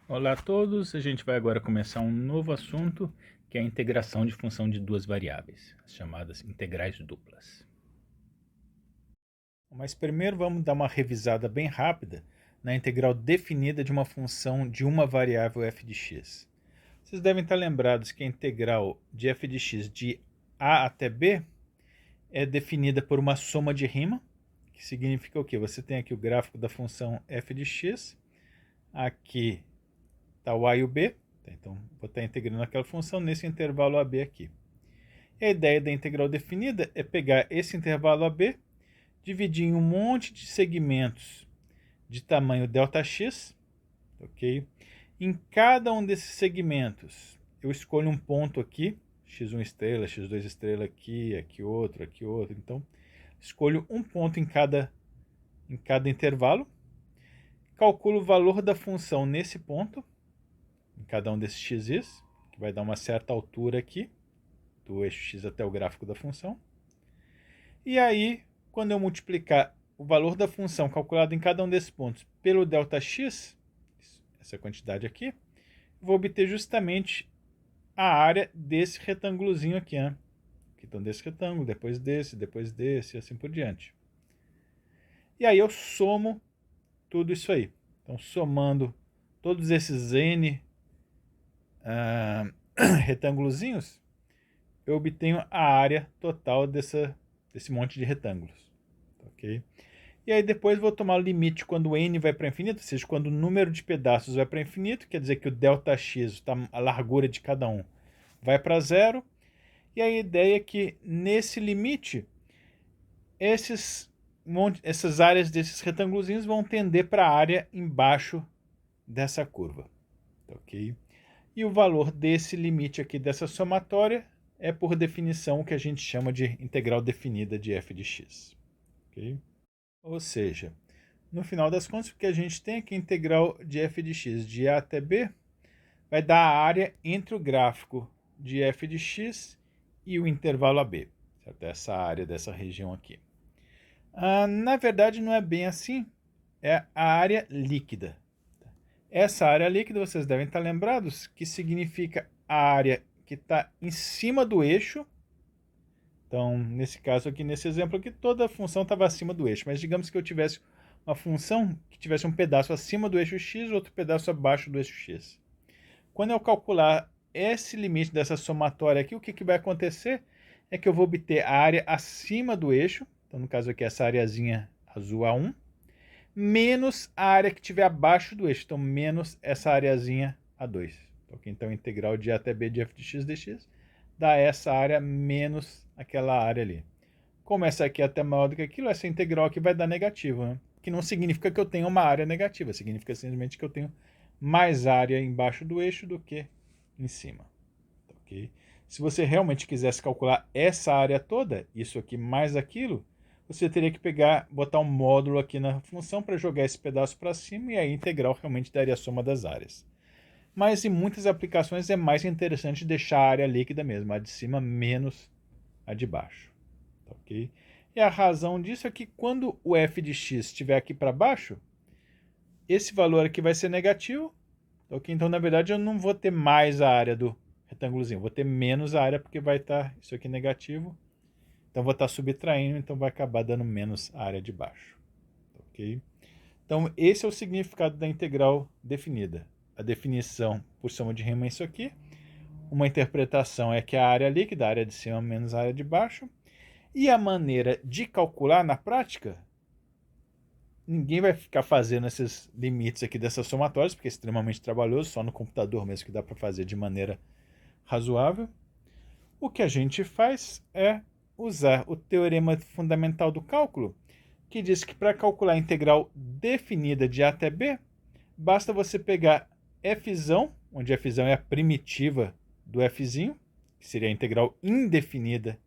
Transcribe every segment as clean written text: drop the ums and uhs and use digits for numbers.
Olá a todos, a gente vai agora começar um novo assunto, que é a integração de função de duas variáveis, as chamadas integrais duplas. Mas primeiro vamos dar uma revisada bem rápida na integral definida de uma função de uma variável f de x. Vocês devem estar lembrados que a integral de f de x de a até b é definida por uma soma de rima, que significa o quê? Você tem aqui o gráfico da função f de x, aqui está o a e o b, então vou estar integrando aquela função nesse intervalo AB aqui. E a ideia da integral definida é pegar esse intervalo AB, dividir em um monte de segmentos de tamanho ΔX, ok? Em cada um desses segmentos, eu escolho um ponto aqui, x1 estrela, x2 estrela aqui, aqui outro, aqui outro. Então, escolho um ponto em cada intervalo, calculo o valor da função nesse ponto, em cada um desses x's, que vai dar uma certa altura aqui, do eixo x até o gráfico da função. E aí, quando eu multiplicar o valor da função calculado em cada um desses pontos pelo ΔX, essa quantidade aqui, vou obter justamente a área desse retângulozinho aqui, né? Então, desse retângulo, depois desse, e assim por diante. E aí eu somo tudo isso aí. Então, somando todos esses N retângulozinhos, eu obtenho a área total desse monte de retângulos. Ok? E aí depois vou tomar o limite quando n vai para infinito, ou seja, quando o número de pedaços vai para infinito, quer dizer que o ΔX, a largura de cada um, vai para zero. E a ideia é que nesse limite, essas áreas desses retângulozinhos vão tender para a área embaixo dessa curva. Ok? E o valor desse limite aqui dessa somatória é, por definição, o que a gente chama de integral definida de f de x. Okay? Ou seja, no final das contas, o que a gente tem é que a integral de f de x de a até b vai dar a área entre o gráfico de f de x e o intervalo AB, certo? Essa área dessa região aqui. Na verdade, não é bem assim, é a área líquida. Essa área líquida, vocês devem estar lembrados, que significa a área que está em cima do eixo. Então, nesse caso aqui, nesse exemplo aqui, toda a função estava acima do eixo. Mas digamos que eu tivesse uma função que tivesse um pedaço acima do eixo x e outro pedaço abaixo do eixo x. Quando eu calcular esse limite dessa somatória aqui, o que vai acontecer é que eu vou obter a área acima do eixo, então no caso aqui essa areazinha azul A1, menos a área que estiver abaixo do eixo, então menos essa areazinha A2. Então, a integral de a até b de f de x dx dá essa área menos aquela área ali. Como essa aqui é até maior do que aquilo, essa integral aqui vai dar negativo, né? Que não significa que eu tenha uma área negativa, significa simplesmente que eu tenho mais área embaixo do eixo do que em cima. Okay? Se você realmente quisesse calcular essa área toda, isso aqui mais aquilo, você teria que botar um módulo aqui na função para jogar esse pedaço para cima e aí a integral realmente daria a soma das áreas. Mas em muitas aplicações é mais interessante deixar a área líquida mesmo, a de cima menos a de baixo. Ok? E a razão disso é que quando o f de x estiver aqui para baixo, esse valor aqui vai ser negativo. Ok? Então, na verdade, eu não vou ter mais a área do retângulozinho, vou ter menos a área porque vai estar isso aqui negativo. Então, vou estar subtraindo, então vai acabar dando menos a área de baixo. Ok? Então, esse é o significado da integral definida. A definição por soma de rima é isso aqui. Uma interpretação é que a área líquida, a área de cima menos a área de baixo. E a maneira de calcular na prática, ninguém vai ficar fazendo esses limites aqui dessas somatórias, porque é extremamente trabalhoso, só no computador mesmo que dá para fazer de maneira razoável. O que a gente faz é usar o teorema fundamental do cálculo, que diz que para calcular a integral definida de a até b, basta você pegar f, onde f é a primitiva do f, que seria a integral indefinida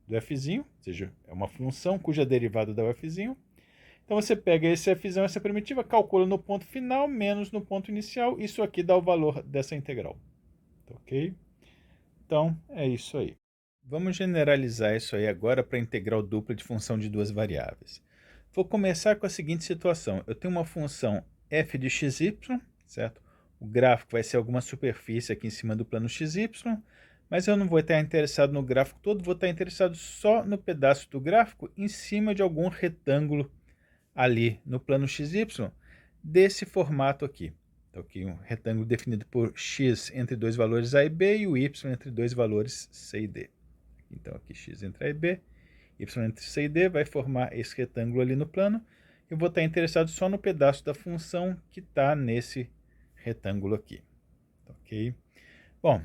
do f, ou seja, é uma função cuja derivada dá o f. Então você pega esse f, essa primitiva, calcula no ponto final menos no ponto inicial, isso aqui dá o valor dessa integral. Ok? Então, é isso aí. Vamos generalizar isso aí agora para a integral dupla de função de duas variáveis. Vou começar com a seguinte situação. Eu tenho uma função f de xy, certo? o gráfico vai ser alguma superfície aqui em cima do plano XY, mas eu não vou estar interessado no gráfico todo, vou estar interessado só no pedaço do gráfico em cima de algum retângulo ali no plano XY, desse formato aqui. Então, aqui um retângulo definido por x entre dois valores a e b e o y entre dois valores c e d. Então, aqui x entre a e b, y entre c e d vai formar esse retângulo ali no plano. Eu vou estar interessado só no pedaço da função que está nesse retângulo aqui. Ok? Bom,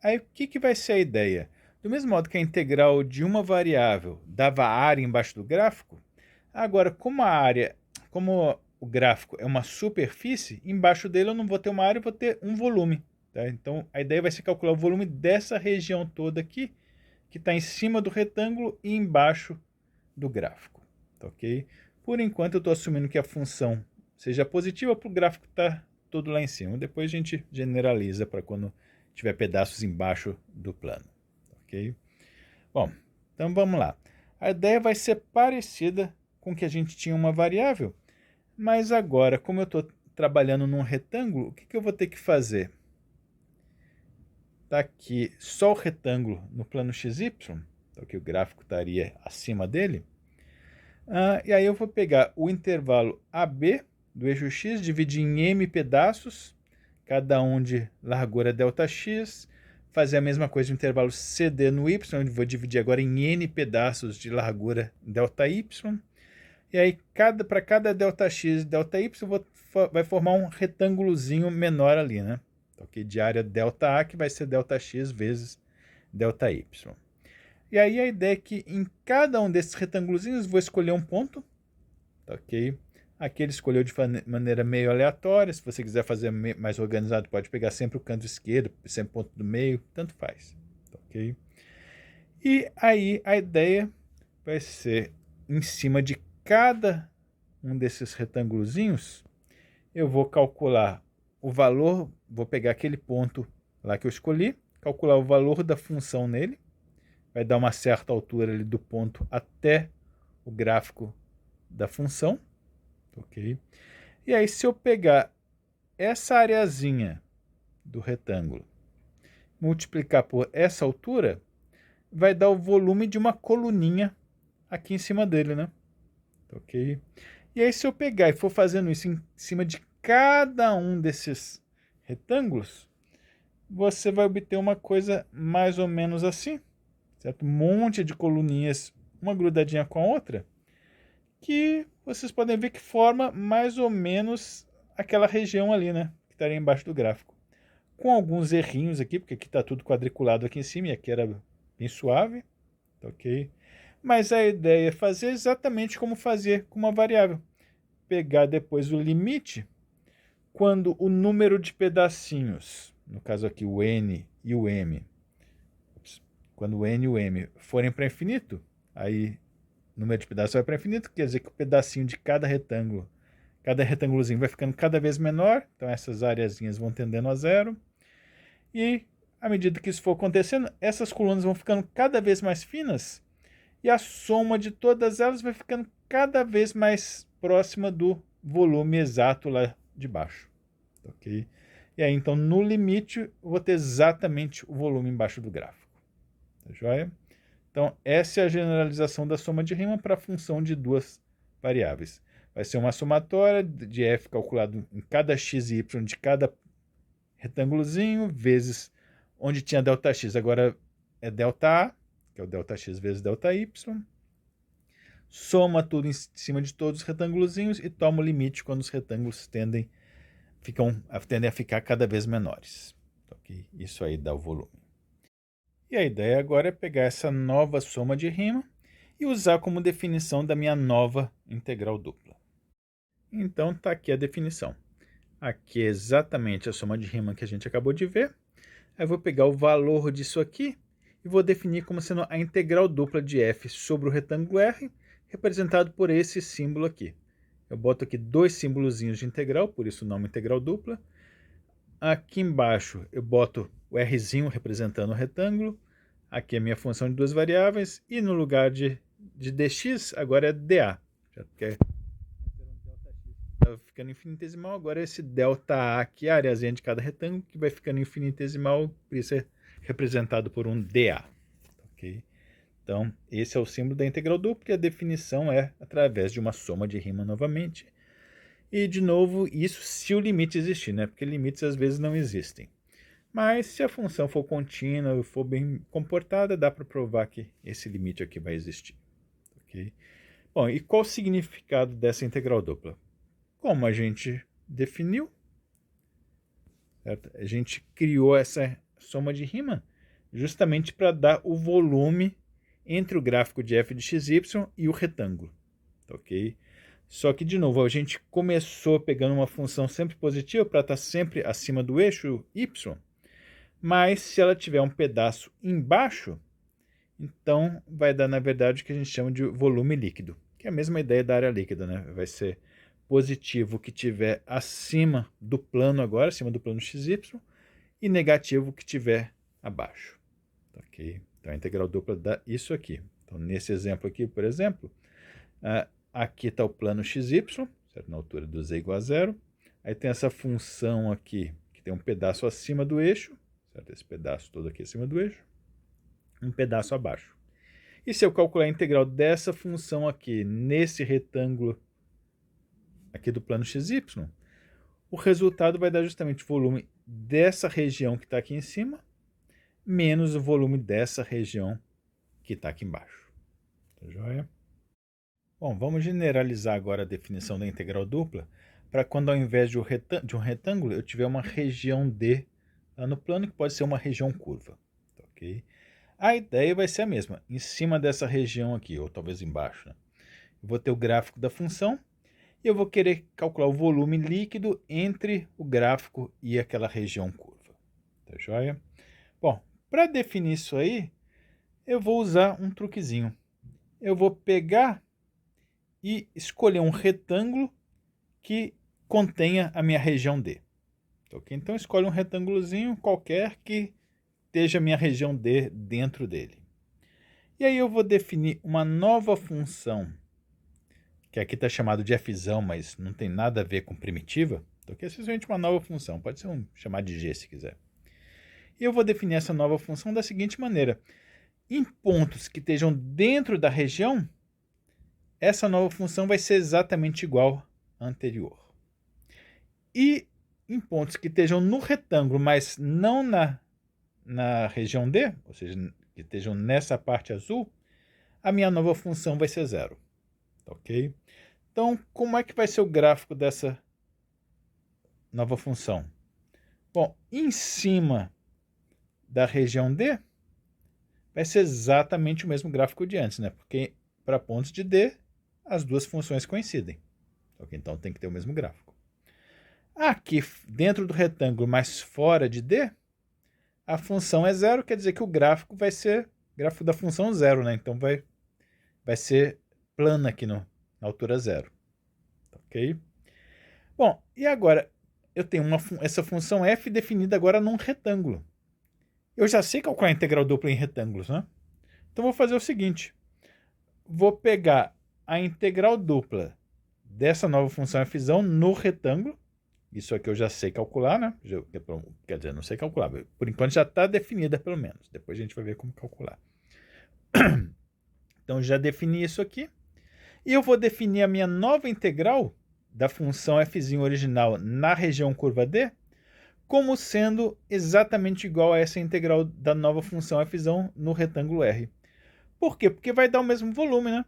aí o que vai ser a ideia? Do mesmo modo que a integral de uma variável dava área embaixo do gráfico, agora como o gráfico é uma superfície, embaixo dele eu não vou ter uma área, eu vou ter um volume. Tá? Então a ideia vai ser calcular o volume dessa região toda aqui, que está em cima do retângulo e embaixo do gráfico. Tá, ok? Por enquanto eu estou assumindo que a função seja positiva para o gráfico estar todo lá em cima. Depois a gente generaliza para quando tiver pedaços embaixo do plano. Ok? Bom, então vamos lá. A ideia vai ser parecida com que a gente tinha uma variável, mas agora, como eu estou trabalhando num retângulo, o que eu vou ter que fazer? Está aqui só o retângulo no plano XY, então que o gráfico estaria acima dele. E aí eu vou pegar o intervalo AB do eixo X, dividir em m pedaços, cada um de largura ΔX, fazer a mesma coisa no intervalo CD no Y, onde vou dividir agora em n pedaços de largura ΔY. E aí, para cada ΔX e ΔY, vai formar um retângulozinho menor ali, né? Okay? De área ΔA, que vai ser ΔX vezes ΔY. E aí a ideia é que em cada um desses retângulozinhos vou escolher um ponto, ok? Aqui ele escolheu de maneira meio aleatória. Se você quiser fazer mais organizado, pode pegar sempre o canto esquerdo, sempre o ponto do meio, tanto faz, ok? E aí a ideia vai ser, em cima de cada um desses retângulozinhos, eu vou calcular o valor, vou pegar aquele ponto lá que eu escolhi, calcular o valor da função nele, vai dar uma certa altura ali do ponto até o gráfico da função, ok? E aí, se eu pegar essa areazinha do retângulo, multiplicar por essa altura, vai dar o volume de uma coluninha aqui em cima dele, né? Ok? E aí, se eu pegar e for fazendo isso em cima de cada um desses retângulos, você vai obter uma coisa mais ou menos assim, certo? Um monte de coluninhas, uma grudadinha com a outra, que vocês podem ver que forma mais ou menos aquela região ali, né? Que estaria embaixo do gráfico. Com alguns errinhos aqui, porque aqui está tudo quadriculado aqui em cima e aqui era bem suave, ok? Mas a ideia é fazer exatamente como fazer com uma variável. Pegar depois o limite quando o número de pedacinhos, no caso aqui o n e o m, quando o n e o m forem para infinito, aí o número de pedaços vai para infinito, quer dizer que o pedacinho de cada retângulozinho vai ficando cada vez menor, então essas areazinhas vão tendendo a zero, e à medida que isso for acontecendo, essas colunas vão ficando cada vez mais finas, e a soma de todas elas vai ficando cada vez mais próxima do volume exato lá de baixo. Ok? E aí, então, no limite, eu vou ter exatamente o volume embaixo do gráfico. Tá joia? Então, essa é a generalização da soma de rima para a função de duas variáveis. Vai ser uma somatória de f calculado em cada x e y de cada retângulozinho, vezes onde tinha ΔX, agora é ΔA, que é o ΔX vezes ΔY. Soma tudo em cima de todos os retângulozinhos e toma o limite quando os retângulos tendem a ficar cada vez menores. Okay? Isso aí dá o volume. E a ideia agora é pegar essa nova soma de rima e usar como definição da minha nova integral dupla. Então está aqui a definição. Aqui é exatamente a soma de rima que a gente acabou de ver. Aí eu vou pegar o valor disso aqui e vou definir como sendo a integral dupla de f sobre o retângulo R, representado por esse símbolo aqui. Eu boto aqui dois símbolozinhos de integral, por isso o nome integral dupla. Aqui embaixo eu boto o Rzinho representando o retângulo. Aqui é a minha função de duas variáveis. E no lugar de dx, agora é dA. Já quer estava ficando infinitesimal, agora esse ΔA aqui, a areazinha de cada retângulo, que vai ficando infinitesimal, por isso é representado por um dA. Ok? Então, esse é o símbolo da integral dupla e a definição é através de uma soma de Riemann novamente. E, de novo, isso se o limite existir, né? Porque limites às vezes não existem. Mas se a função for contínua e for bem comportada, dá para provar que esse limite aqui vai existir. Ok? Bom, e qual o significado dessa integral dupla? Como a gente definiu, certo? A gente criou essa soma de Riemann justamente para dar o volume entre o gráfico de f de xy e o retângulo. Ok? Só que, de novo, a gente começou pegando uma função sempre positiva para estar sempre acima do eixo y, mas se ela tiver um pedaço embaixo, então vai dar, na verdade, o que a gente chama de volume líquido, que é a mesma ideia da área líquida, né? Vai ser positivo que tiver acima do plano agora, acima do plano xy, e negativo que tiver abaixo. Ok? Então a integral dupla dá isso aqui. Então nesse exemplo aqui, por exemplo, aqui está o plano xy, certo? Na altura do z igual a zero. Aí tem essa função aqui, que tem um pedaço acima do eixo, certo? Esse pedaço todo aqui acima do eixo, um pedaço abaixo. E se eu calcular a integral dessa função aqui, nesse retângulo aqui do plano xy, o resultado vai dar justamente o volume dessa região que está aqui em cima, menos o volume dessa região que está aqui embaixo. Tá joia? Bom, vamos generalizar agora a definição da integral dupla para quando ao invés de um retângulo eu tiver uma região D lá no plano que pode ser uma região curva. Ok? A ideia vai ser a mesma. Em cima dessa região aqui, ou talvez embaixo, né? Eu vou ter o gráfico da função e eu vou querer calcular o volume líquido entre o gráfico e aquela região curva. Tá joia? Bom, para definir isso aí, eu vou usar um truquezinho. Eu vou pegar e escolher um retângulo que contenha a minha região D. Okay? Então, escolhe um retângulozinho qualquer que esteja a minha região D dentro dele. E aí eu vou definir uma nova função, que aqui está chamado de f, mas não tem nada a ver com primitiva. Então, aqui é simplesmente uma nova função, pode ser chamar de g se quiser. E eu vou definir essa nova função da seguinte maneira. Em pontos que estejam dentro da região, essa nova função vai ser exatamente igual à anterior. E em pontos que estejam no retângulo, mas não na região D, ou seja, que estejam nessa parte azul, a minha nova função vai ser zero. Ok? Então, como é que vai ser o gráfico dessa nova função? Bom, em cima da região D, vai ser exatamente o mesmo gráfico de antes, né? Porque para pontos de D, as duas funções coincidem. Okay? Então, tem que ter o mesmo gráfico. Aqui, dentro do retângulo, mas fora de D, a função é zero, quer dizer que o gráfico vai ser gráfico da função zero, né? Então, vai ser plana aqui na altura zero. Ok? Bom, e agora eu tenho essa função f definida agora num retângulo. Eu já sei calcular a integral dupla em retângulos, né? Então, vou fazer o seguinte. Vou pegar a integral dupla dessa nova função f no retângulo. Isso aqui eu já sei calcular, né? Quer dizer, não sei calcular. Por enquanto já está definida, pelo menos. Depois a gente vai ver como calcular. Então, já defini isso aqui. E eu vou definir a minha nova integral da função f original na região curva D como sendo exatamente igual a essa integral da nova função f no retângulo R. Por quê? Porque vai dar o mesmo volume, né?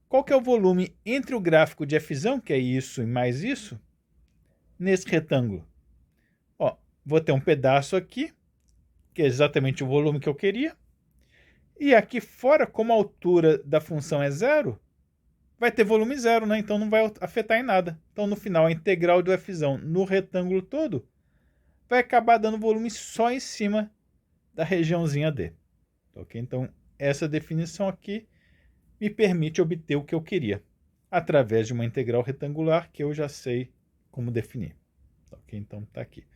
Qual que é o volume entre o gráfico de f, que é isso e mais isso, nesse retângulo? Ó, vou ter um pedaço aqui, que é exatamente o volume que eu queria. E aqui fora, como a altura da função é zero, vai ter volume zero, né? Então não vai afetar em nada. Então, no final, a integral do f no retângulo todo vai acabar dando volume só em cima da regiãozinha D. Ok? Então, essa definição aqui me permite obter o que eu queria, através de uma integral retangular que eu já sei como definir. Ok? Então, está aqui.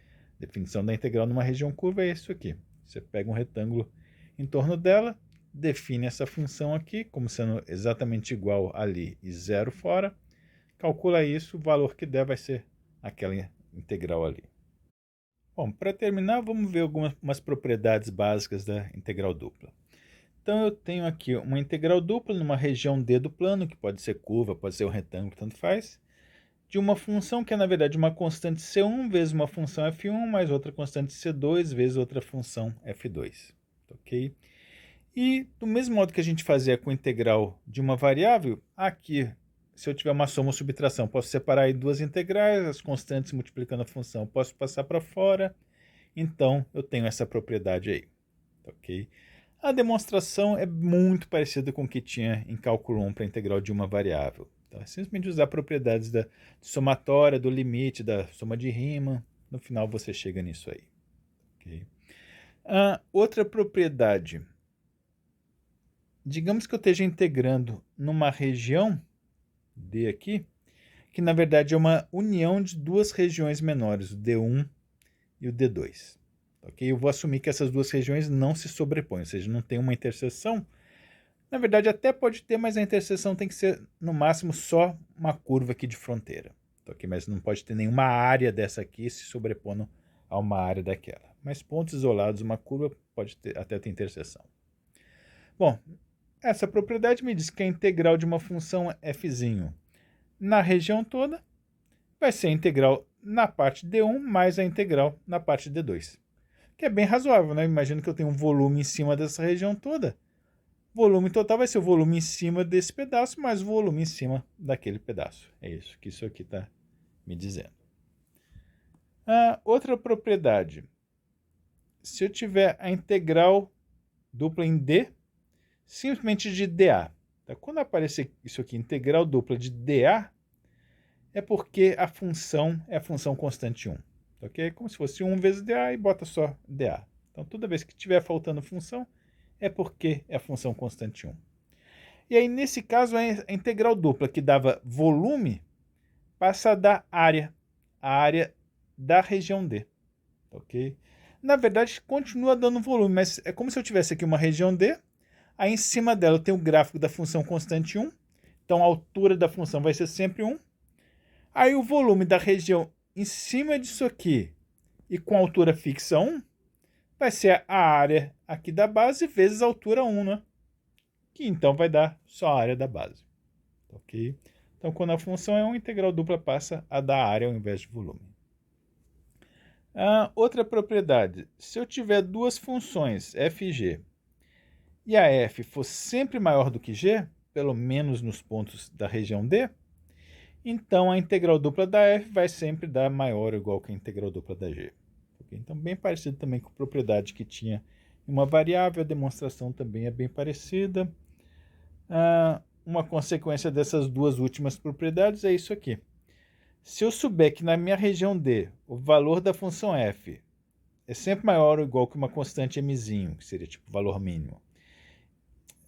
Definição da integral numa região curva é isso aqui. Você pega um retângulo em torno dela, define essa função aqui como sendo exatamente igual ali e zero fora, calcula isso, o valor que der vai ser aquela integral ali. Bom, para terminar, vamos ver algumas propriedades básicas da integral dupla. Então eu tenho aqui uma integral dupla numa região D do plano, que pode ser curva, pode ser um retângulo, tanto faz, de uma função que é, na verdade, uma constante C1 vezes uma função F1 mais outra constante C2 vezes outra função F2. Ok? E do mesmo modo que a gente fazia com a integral de uma variável, aqui, se eu tiver uma soma ou subtração, posso separar em duas integrais, as constantes multiplicando a função, posso passar para fora, então eu tenho essa propriedade aí. Ok? A demonstração é muito parecida com o que tinha em cálculo 1 para a integral de uma variável. Então, é simplesmente usar propriedades da somatória, do limite, da soma de Riemann. No final você chega nisso aí. Okay? Outra propriedade. Digamos que eu esteja integrando numa região D aqui, que na verdade é uma união de duas regiões menores, o D1 e o D2. Okay? Eu vou assumir que essas duas regiões não se sobrepõem, ou seja, não tem uma interseção. Na verdade, até pode ter, mas a interseção tem que ser, no máximo, só uma curva aqui de fronteira. Okay? Mas não pode ter nenhuma área dessa aqui se sobrepondo a uma área daquela. Mas pontos isolados, uma curva, pode até ter interseção. Bom, essa propriedade me diz que a integral de uma função f na região toda vai ser a integral na parte D1 mais a integral na parte D2. Que é bem razoável, né? Imagino que eu tenho um volume em cima dessa região toda. Volume total vai ser o volume em cima desse pedaço mais o volume em cima daquele pedaço. É isso que isso aqui está me dizendo. Outra propriedade. Se eu tiver a integral dupla em D, simplesmente de dA. Tá? Quando aparecer isso aqui, integral dupla de dA, é porque a função é a função constante 1. Okay? Como se fosse 1 vezes dA e bota só dA. Então, toda vez que tiver faltando função, é porque é a função constante 1. E aí, nesse caso, a integral dupla que dava volume passa a dar área, a área da região D. Ok? Na verdade, continua dando volume, mas é como se eu tivesse aqui uma região D, aí em cima dela eu tenho o gráfico da função constante 1, então a altura da função vai ser sempre 1. Aí o volume da região em cima disso aqui e com altura fixa 1, vai ser a área aqui da base vezes a altura 1, né? Que então vai dar só a área da base. Ok? Então, quando a função é 1, a integral dupla passa a dar área ao invés de volume. Outra propriedade. Se eu tiver duas funções, f e g, e a f for sempre maior do que g, pelo menos nos pontos da região D, então a integral dupla da f vai sempre dar maior ou igual que a integral dupla da g. Okay? Então, bem parecido também com a propriedade que tinha em uma variável, a demonstração também é bem parecida. Uma consequência dessas duas últimas propriedades é isso aqui. Se eu souber que na minha região D o valor da função f é sempre maior ou igual que uma constante mzinho, que seria tipo o valor mínimo,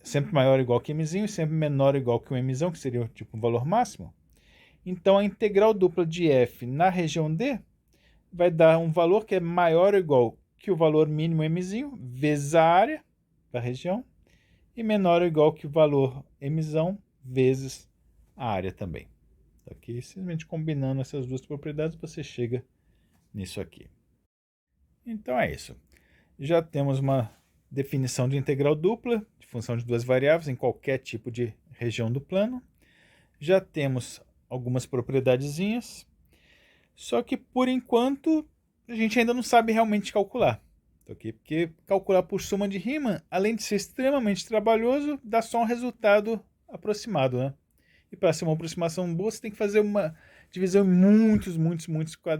sempre maior ou igual que mzinho e sempre menor ou igual que um mzão, que seria tipo um valor máximo, então a integral dupla de f na região D vai dar um valor que é maior ou igual que o valor mínimo mzinho vezes a área da região e menor ou igual que o valor mzão vezes a área também. Aqui, simplesmente combinando essas duas propriedades, você chega nisso aqui. Então é isso. Já temos uma definição de integral dupla, de função de duas variáveis em qualquer tipo de região do plano. Já temos algumas propriedadezinhas, só que por enquanto a gente ainda não sabe realmente calcular. Okay? Porque calcular por soma de Riemann, além de ser extremamente trabalhoso, dá só um resultado aproximado, né? E para ser uma aproximação boa, você tem que fazer uma divisão em muitos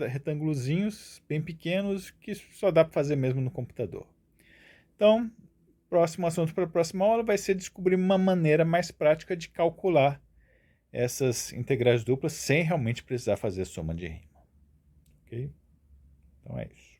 retângulozinhos, bem pequenos, que só dá para fazer mesmo no computador. Então, próximo assunto para a próxima aula vai ser descobrir uma maneira mais prática de calcular essas integrais duplas sem realmente precisar fazer soma de Riemann. Ok? Então é isso.